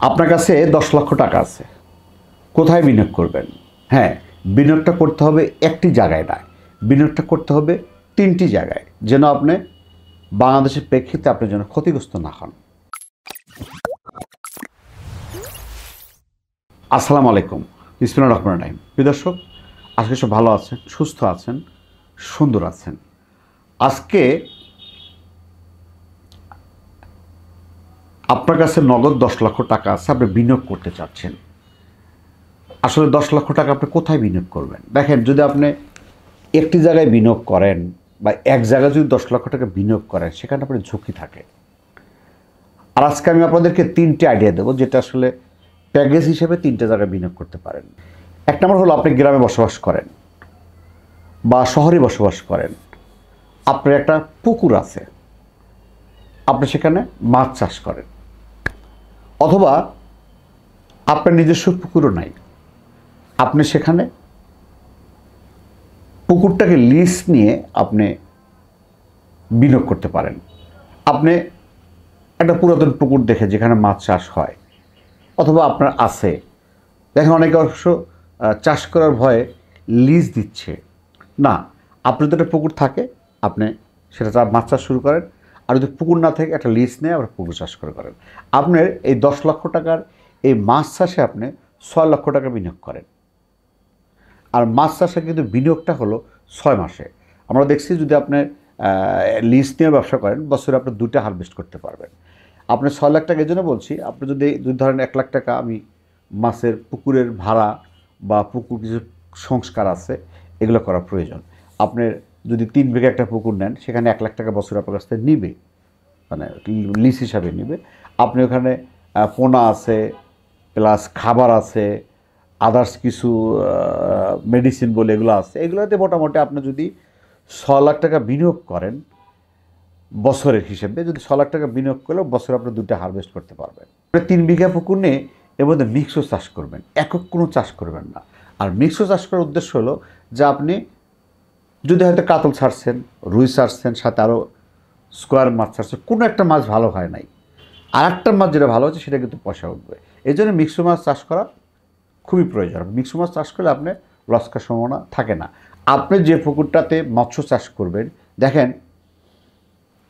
আপনার কাছে 10 লক্ষ টাকা আছে, কোথায় বিনিয়োগ করবেন? হ্যাঁ, বিনিয়োগটা করতে হবে একটি জায়গায় নয়, বিনিয়োগটা করতে হবে 3টি জায়গায়, যেন আপনি বাংলাদেশের প্রেক্ষিতে আপনি যেন ক্ষতিগ্রস্ত না হন। আসসালামু আলাইকুম, বিসমিল্লাহির রহমানির রহিম। প্রিয় দর্শক, আজকে সব ভালো আছেন, সুস্থ আছেন, সুন্দর আছেন। আজকে আপনার কাছে নগদ 10 লক্ষ টাকা আছে, আপনি বিনিয়োগ করতে চাচ্ছেন। আসলে 10 লক্ষ টাকা আপনি কোথায় বিনিয়োগ করবেন? দেখেন, যদি আপনি একটি জায়গায় বিনিয়োগ করেন বা এক জায়গায় যদি 10 লক্ষ টাকা বিনিয়োগ করেন, সেখানে আপনার ঝুঁকি থাকে। আর আজকে আমি আপনাদেরকে 3টে আইডিয়া দেবো, যেটা আসলে প্যাকেজ হিসেবে 3টে জায়গায় বিনিয়োগ করতে পারেন। এক নম্বর হলো, আপনি গ্রামে বসবাস করেন বা শহরে বসবাস করেন, আপনার একটা পুকুর আছে, আপনি সেখানে মাছ চাষ করেন, অথবা আপনার নিজস্ব পুকুরও নাই, আপনি সেখানে পুকুরটাকে লিজ নিয়ে আপনি বিনিয়োগ করতে পারেন। আপনি একটা পুরাতন পুকুর দেখে যেখানে মাছ চাষ হয়, অথবা আপনার আছে, দেখেন অনেকে অবশ্য চাষ করার ভয়ে লিজ দিচ্ছে না। আপনার যদি একটা পুকুর থাকে, আপনি সেটা মাছ চাষ শুরু করেন, আর যদি পুকুর না থাকে একটা লিজ নিয়ে আবার পুকুর চাষ করে করেন। আপনার এই 10 লক্ষ টাকার এই মাছ চাষে আপনি 6 লক্ষ টাকা বিনিয়োগ করেন। আর মাছ চাষে কিন্তু বিনিয়োগটা হলো 6 মাসে। আমরা দেখছি, যদি আপনি লিজ নিয়ে ব্যবসা করেন, বছরে আপনি 2টা হারভেস্ট করতে পারবেন। আপনি 6 লাখ টাকা এই জন্য বলছি, আপনি যদি ধরেন 1 লাখ টাকা আমি মাছের পুকুরের ভাড়া বা পুকুর কিছু সংস্কার আছে, এগুলো করা প্রয়োজন। আপনার যদি 3 বিঘা একটা পুকুর নেন, সেখানে 1 লাখ টাকা বছর আপনার কাছ থেকে নিবে, মানে লিজ হিসাবে নিবে। আপনি ওখানে পোনা আছে, প্লাস খাবার আছে, আদার্স কিছু মেডিসিন বলে এগুলো আছে, এগুলোতে মোটামুটি আপনি যদি 6 লাখ টাকা বিনিয়োগ করেন বছরের হিসেবে, যদি 6 লাখ টাকা বিনিয়োগ করলেও বছরে আপনি 2টা হারভেস্ট করতে পারবেন। 3 বিঘা পুকুর নিয়ে এর মধ্যে মিক্সও চাষ করবেন, একক কোনো চাষ করবেন না। আর মিক্সও চাষ করার উদ্দেশ্য হলো যে, আপনি যদি হয়তো কাতল ছাড়ছেন, রুই ছাড়ছেন, সাথে আরও স্কোয়ার মাছ ছাড়ছেন, কোনো একটা মাছ ভালো হয় নাই, আর একটা মাছ যেটা ভালো হচ্ছে সেটা কিন্তু পয়সা উঠবে। এই জন্য মিক্সো মাছ চাষ করা খুবই প্রয়োজন। মিক্সো মাছ চাষ করলে আপনি লস খাওয়ার সম্ভাবনা থাকে না। আপনি যে পুকুরটাতে মৎস্য চাষ করবেন, দেখেন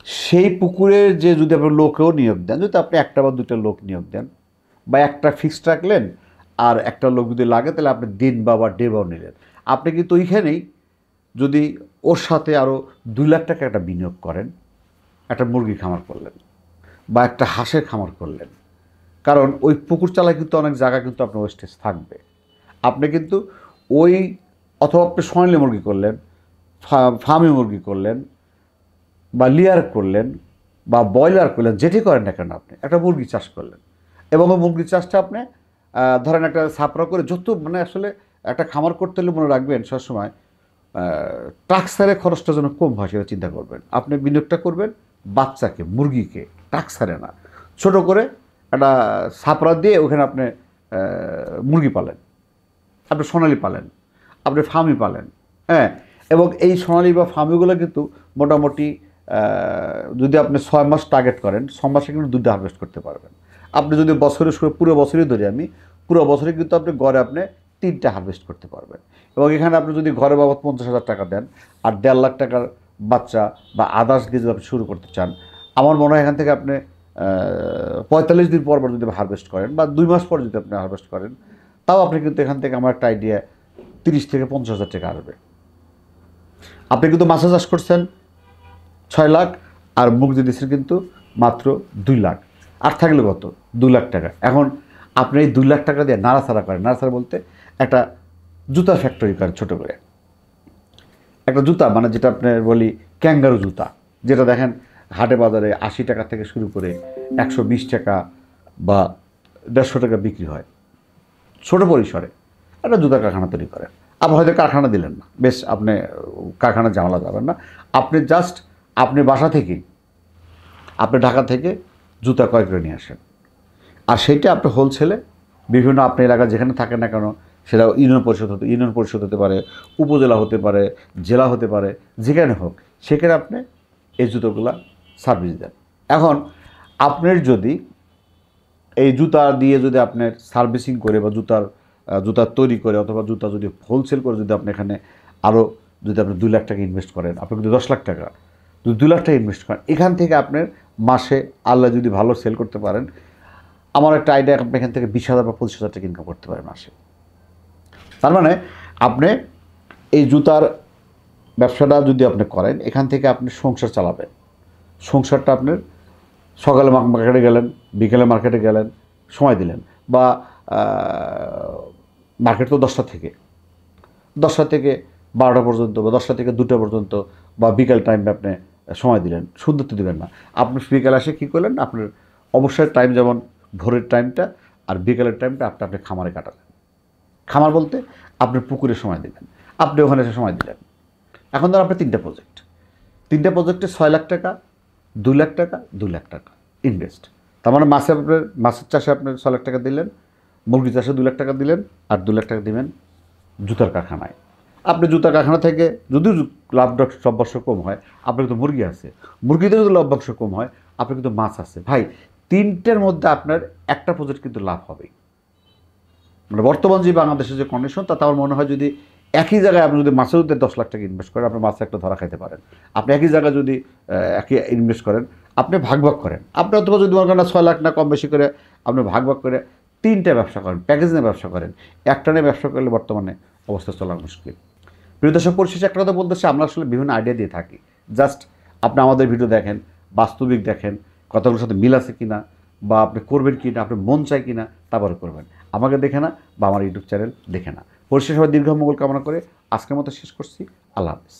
সেই পুকুরের যে যদি আপনি লোকেও নিয়োগ দেন, যদি আপনি একটা বা 2টা লোক নিয়োগ দেন, বা একটা ফিক্সড রাখলেন, আর একটা লোক যদি লাগে, তাহলে আপনি দিন বা ডেবাও নিলেন, আপনি কিন্তু ওইখানেই যদি ওর সাথে আরও 2 লাখ টাকা একটা বিনিয়োগ করেন, একটা মুরগি খামার করলেন বা একটা হাঁসের খামার করলেন, কারণ ওই পুকুর চালায় কিন্তু অনেক জায়গা কিন্তু আপনার ওয়েস্টেজ থাকবে। আপনি কিন্তু ওই, অথবা আপনি সোনালি মুরগি করলেন, ফার্মি মুরগি করলেন, বা লেয়ার করলেন, বা ব্রয়লার করলেন, যেটি করেন না কেন, আপনি একটা মুরগি চাষ করলেন, এবং ওই মুরগি চাষটা আপনি ধরেন একটা ছাপড়া করে, যত মানে আসলে একটা খামার করতে হলে মনে রাখবেন সবসময় টাক্সারের খরচটা যেন কম হয়, সেটা চিন্তা করবেন। আপনি বিনিয়োগটা করবেন বাচ্চাকে, মুরগিকে, টাক্সারে না, ছোট করে একটা ছাপড়া দিয়ে ওখানে আপনি মুরগি পালেন, আপনি সোনালি পালেন, আপনি ফার্মি পালেন। হ্যাঁ, এবং এই সোনালি বা ফার্মিগুলো কিন্তু মোটামুটি যদি আপনি 6 মাস টার্গেট করেন, 6 মাসে কিন্তু 2টা হারভেস্ট করতে পারবেন। আপনি যদি বছরে পুরো বছরই ধরি, আমি পুরো বছরে কিন্তু আপনি গড়ে আপনি 3টা হারভেস্ট করতে পারবেন। এবং এখানে আপনি যদি ঘরে বাবদ 50,000 টাকা দেন, আর 1.5 লাখ টাকার বাচ্চা বা আদার্স দিয়ে যদি আপনি শুরু করতে চান, আমার মনে হয় এখান থেকে আপনি 45 দিন পর যদি হারভেস্ট করেন, বা 2 মাস পর যদি আপনি হারভেস্ট করেন, তাও আপনি কিন্তু এখান থেকে, আমার একটা আইডিয়া, 30 থেকে 50,000 টাকা আসবে। আপনি কিন্তু মাছ চাষ করছেন 6 লাখ, আর মুরগি দিচ্ছেন কিন্তু মাত্র 2 লাখ, আর থাকলে কত? 2 লাখ টাকা। এখন আপনি এই 2 লাখ টাকা দিয়ে নাড়াচাড়া করেন, নাড়াচাড়া বলতে একটা জুতা ফ্যাক্টরি করেন ছোটো করে, একটা জুতা, মানে যেটা আপনার বলি ক্যাঙ্গারু জুতা, যেটা দেখেন হাটে বাজারে 80 টাকা থেকে শুরু করে 120 টাকা বা 150 টাকা বিক্রি হয়। ছোটো পরিসরে একটা জুতার কারখানা তৈরি করেন। আবার হয়তো কারখানা দিলেন না, বেশ, আপনি কারখানা ঝামেলা যাবেন না, আপনি জাস্ট আপনি বাসা থেকেই, আপনি ঢাকা থেকে জুতা ক্রয় করে নিয়ে আসেন, আর সেইটা আপনি হোলসেলে বিভিন্ন আপনি এলাকা যেখানে থাকেন না কেন, সেটা ইউনিয়ন পরিষদ হতে পারে, উপজেলা হতে পারে, জেলা হতে পারে, যেখানে হোক, সেখানে আপনি এই জুতোগুলা সার্ভিস দেন। এখন আপনার যদি এই জুতা দিয়ে যদি আপনার সার্ভিসিং করে বা জুতা তৈরি করে অথবা জুতা যদি হোলসেল করে যদি আপনি এখানে আরও যদি আপনি 2 লাখ টাকা ইনভেস্ট করেন, আপনি কিন্তু 10 লাখ টাকা, যদি 2 লাখ টাকা ইনভেস্ট করেন, এখান থেকে আপনার মাসে আল্লাহ যদি ভালো সেল করতে পারেন, আমার একটা আইডিয়া, আপনি এখান থেকে 20,000 বা 25,000 টাকা ইনকাম করতে পারেন মাসে। তার মানে আপনি এই জুতার ব্যবসাটা যদি আপনি করেন, এখান থেকে আপনি সংসার চালাবেন। সংসারটা আপনার সকালে মার্কেটে গেলেন, বিকেলে মার্কেটে গেলেন, সময় দিলেন, বা মার্কেট তো 10টা থেকে 12টা পর্যন্ত, বা 10টা থেকে 2টা পর্যন্ত, বা বিকেল টাইমে আপনি সময় দিলেন, সুন্দর তো দেবেন না। আপনি বিকেলে এসে কী করলেন, আপনার অবশ্যই টাইম যেমন ভোরের টাইমটা আর বিকেলের টাইমটা আপনি খামারে কাটালেন। খামার বলতে আপনার পুকুরে সময় দিলেন, আপনি ওখানে এসে সময় দিলেন। এখন ধর আপনার 3টা প্রজেক্টে 6 লাখ টাকা, 2 লাখ টাকা, 2 লাখ টাকা ইনভেস্ট। তার মানে মাছের চাষে আপনার 6 লাখ টাকা দিলেন, মুরগি চাষে 2 লাখ টাকা দিলেন, আর 2 লাখ টাকা দিবেন জুতার কারখানায়। আপনি জুতার কারখানা থেকে যদিও লভ্যাংশ কম হয়, আপনার কিন্তু মুরগি আছে, মুরগিতে যদি লভ্যাংশ কম হয়, আপনার কিন্তু মাছ আছে। ভাই 3টের মধ্যে আপনার একটা প্রজেক্ট কিন্তু লাভ হবেই। মানে বর্তমান যে বাংলাদেশের যে কন্ডিশন, তাতে আমার মনে হয় যদি একই জায়গায় আপনি যদি মাছের মধ্যে 10 লাখ টাকা ইনভেস্ট করেন, আপনি মাছে একটা ধরা খাইতে পারেন। আপনি একই জায়গায় যদি একই ইনভেস্ট করেন, আপনি ভাগ করেন, আপনি অথবা যদি মনে করেন 6 লাখ না কম বেশি করে আপনি ভাগ করে 3টে ব্যবসা করেন, প্যাকেজ নিয়ে ব্যবসা করেন। একটা নিয়ে ব্যবসা করলে বর্তমানে অবস্থা চলা মুশকিল। প্রিয় দর্শক, পরিশেষে একটা কথা বলতেছি, আমরা আসলে বিভিন্ন আইডিয়া দিয়ে থাকি। জাস্ট আপনি আমাদের ভিডিও দেখেন, বাস্তবিক দেখেন, কথাগুলোর সাথে মিল আছে কিনা, বা আপনি করবেন কি না, আপনার মন চায় কিনা, তারপরে করবেন। আমাকে দেখে না, বা আমার ইউটিউব চ্যানেল দেখে না। পরিশেষে সবাই দীর্ঘ মঙ্গল কামনা করে আজকের মতো শেষ করছি। আল্লাহ হাফেজ।